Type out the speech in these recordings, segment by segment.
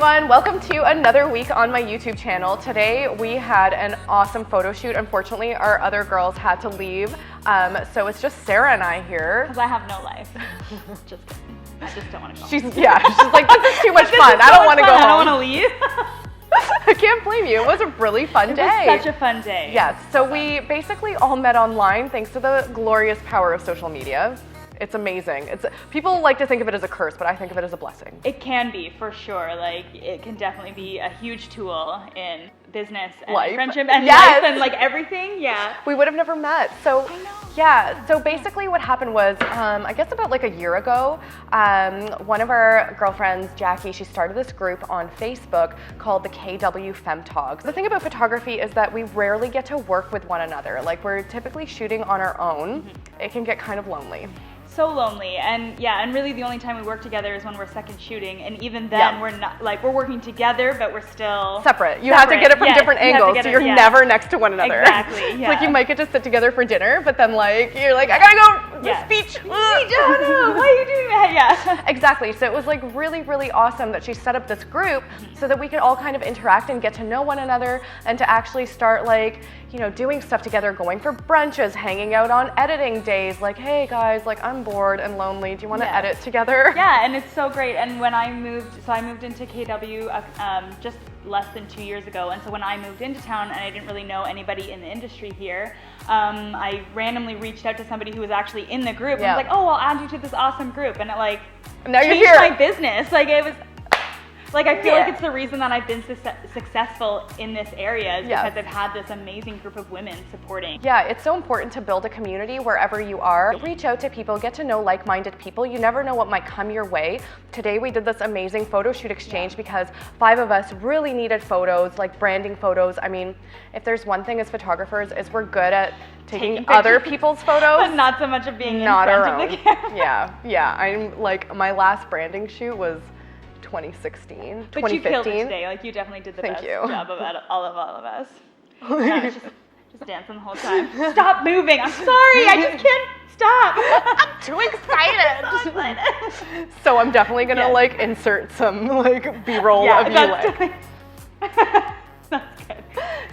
everyone, welcome to another week on my YouTube channel. Today we had an awesome photo shoot. Unfortunately, our other girls had to leave, so it's just Sara and I here. Because I have no life. Just kidding. I just don't want to go. She's like, this is too much fun. I don't want to go home. I don't want to leave. I can't blame you. It was a really fun day. It was such a fun day. Yes, so we basically all met online thanks to the glorious power of social media. It's amazing. People like to think of it as a curse, but I think of it as a blessing. It can be, for sure. Like, it can definitely be a huge tool in business and friendship and life and like everything. Yeah. We would have never met. So I know. Yeah. So basically what happened was, I guess about like a year ago, one of our girlfriends, Jackie, she started this group on Facebook called the KW femme-tog. The thing about photography is that we rarely get to work with one another. Like, we're typically shooting on our own. Mm-hmm. It can get kind of lonely. So lonely, and really the only time we work together is when we're second shooting, and even then we're not, like, we're working together, but we're still separate. You have to get it from different angles, so you're never next to one another. Exactly. It's like you might get to sit together for dinner, but then like you're like, I gotta go to speech. Oh no, why are you doing that? Yeah. Exactly. So it was like really, really awesome that she set up this group so that we could all kind of interact and get to know one another, and to actually start like, you know, doing stuff together, going for brunches, hanging out on editing days. Like, hey guys, like I'm bored and lonely. Do you want to edit together? Yeah, and it's so great. And when I moved, so I moved into KW just less than 2 years ago. And so when I moved into town and I didn't really know anybody in the industry here, I randomly reached out to somebody who was actually in the group. And I was like, oh, I'll add you to this awesome group. And it like changed my business. Like, it was, like, I feel like it's the reason that I've been successful in this area is because I've had this amazing group of women supporting. Yeah, it's so important to build a community wherever you are. Reach out to people, get to know like-minded people. You never know what might come your way. Today we did this amazing photo shoot exchange because 5 of us really needed photos, like branding photos. I mean, if there's one thing as photographers is we're good at taking other people's photos. But not so much of being in front of the camera. Yeah. I'm like, my last branding shoot was 2016, but 2015. You killed it today. Like, you definitely did the best job of all of us. Just dancing the whole time. Stop moving. I'm sorry. I just can't stop. I'm too excited. So I'm definitely gonna like insert some like B-roll of you like. That's good.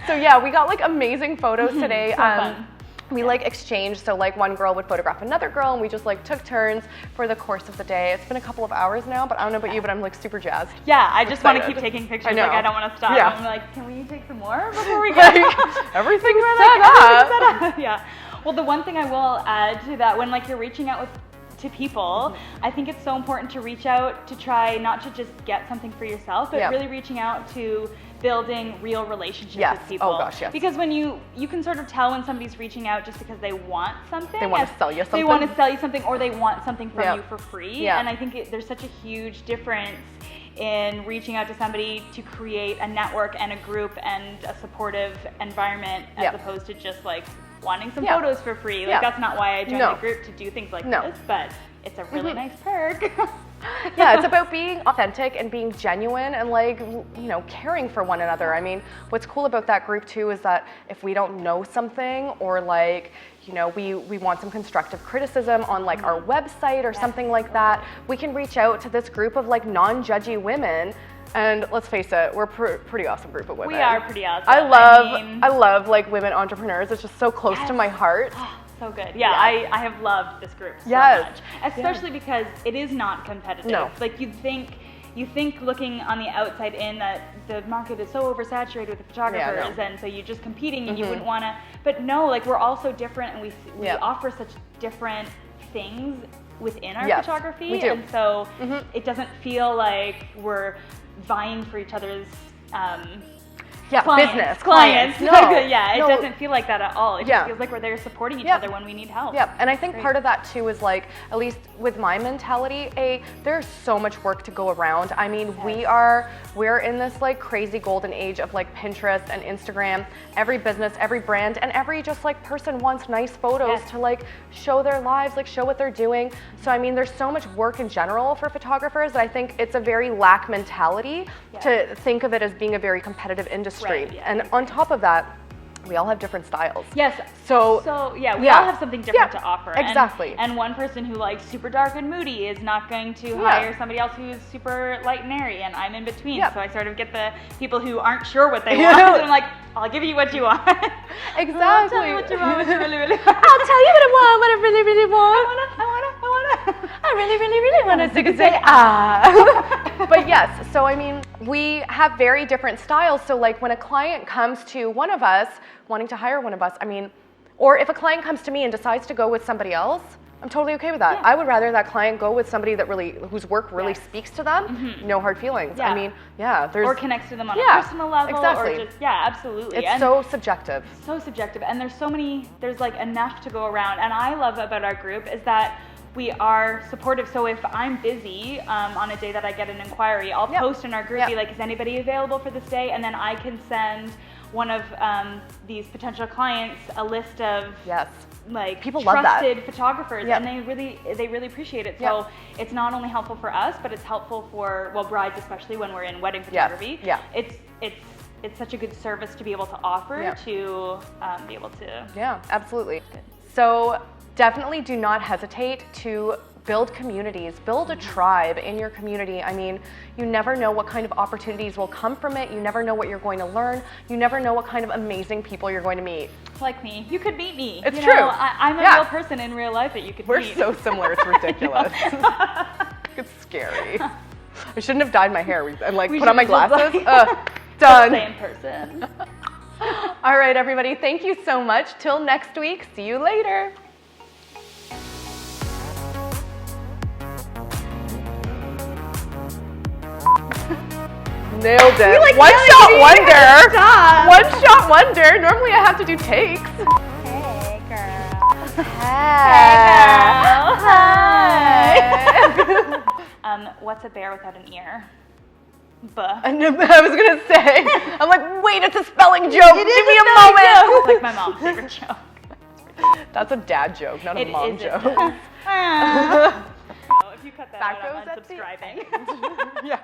So yeah, we got like amazing photos today. So fun. We like exchanged, so like one girl would photograph another girl, and we just like took turns for the course of the day. It's been a couple of hours now, but I don't know about you, but I'm like super jazzed. Yeah, I just want to keep taking pictures. I know. Like, I don't want to stop. Yeah. I'm like, can we take some more before we go? Like, everything's set up. Yeah. Well, the one thing I will add to that, when like you're reaching out to people, I think it's so important to reach out to try not to just get something for yourself, but really reaching out to building real relationships with people. Oh gosh, yes. Because when you can sort of tell when somebody's reaching out just because they want something. They want to sell you something. They want to sell you something, or they want something from you for free. Yeah. And I think there's such a huge difference in reaching out to somebody to create a network and a group and a supportive environment as opposed to just like wanting some photos for free. Like, that's not why I joined the group, to do things like this, but it's a really nice perk. Yeah, it's about being authentic and being genuine and like, you know, caring for one another. I mean, what's cool about that group too is that if we don't know something, or like, you know, we want some constructive criticism on like our website or something like that, we can reach out to this group of like non-judgy women. And let's face it, we're a pretty awesome group of women. We are pretty awesome. I love like women entrepreneurs. It's just so close to my heart. So good. Yeah, I have loved this group so much. Especially because it is not competitive. No. Like, you think looking on the outside in that the market is so oversaturated with photographers, and so you're just competing and you wouldn't want to, but no, like, we're all so different, and we offer such different things within our photography. We do. And so it doesn't feel like we're vying for each other's clients. No. It doesn't feel like that at all. It just feels like we're there supporting each other when we need help. Yeah, and I think part of that too is like, at least with my mentality, there's so much work to go around. I mean, we're in this like crazy golden age of like Pinterest and Instagram. Every business, every brand, and every just like person wants nice photos to like show their lives, like show what they're doing. So I mean, there's so much work in general for photographers that I think it's a very lack mentality to think of it as being a very competitive industry. And on top of that, we all have different styles. Yes. So yeah, we all have something different to offer. Exactly. And one person who likes super dark and moody is not going to hire somebody else who's super light and airy, and I'm in between. Yeah. So I sort of get the people who aren't sure what they want, and I'm like, I'll give you what you want. Exactly. Tell me what you want, what you really, really want. I'll tell you what I want, what I really, really want. I really want to say ah. But yes, so I mean, we have very different styles. So like when a client comes to one of us, wanting to hire one of us, I mean, or if a client comes to me and decides to go with somebody else, I'm totally okay with that. Yeah. I would rather that client go with somebody that whose work really speaks to them. Mm-hmm. No hard feelings. Yeah. I mean, there's or connects to them on a personal level, exactly. or just absolutely. It's so subjective. So subjective, and there's like enough to go around. And I love about our group is that we are supportive. So if I'm busy on a day that I get an inquiry, I'll post in our group, be like, is anybody available for this day? And then I can send one of these potential clients a list of like people trusted photographers, and they really appreciate it. So it's not only helpful for us, but it's helpful for brides, especially when we're in wedding photography. It's such a good service to be able to offer to be able to. Yeah, absolutely. So definitely do not hesitate to build communities, build a tribe in your community. I mean, you never know what kind of opportunities will come from it. You never know what you're going to learn. You never know what kind of amazing people you're going to meet. Like me. You could meet me. It's true. I'm a real person in real life that you could meet. We're so similar, it's ridiculous. It's scary. I shouldn't have dyed my hair and like put on my glasses. Done. Same person. All right, everybody. Thank you so much. Till next week. See you later. Nailed it. Like One shot wonder. Stop. One shot wonder. Normally I have to do takes. Hey, girl. Hey, girl. Hi. What's a bear without an ear? Buh. I was gonna say. I'm like, wait, it's a spelling joke. Give me a moment. It's like my mom's favorite joke. That's a dad joke, not a mom joke. Oh, if you cut that That out, I'm goes at the unsubscribing. Yeah.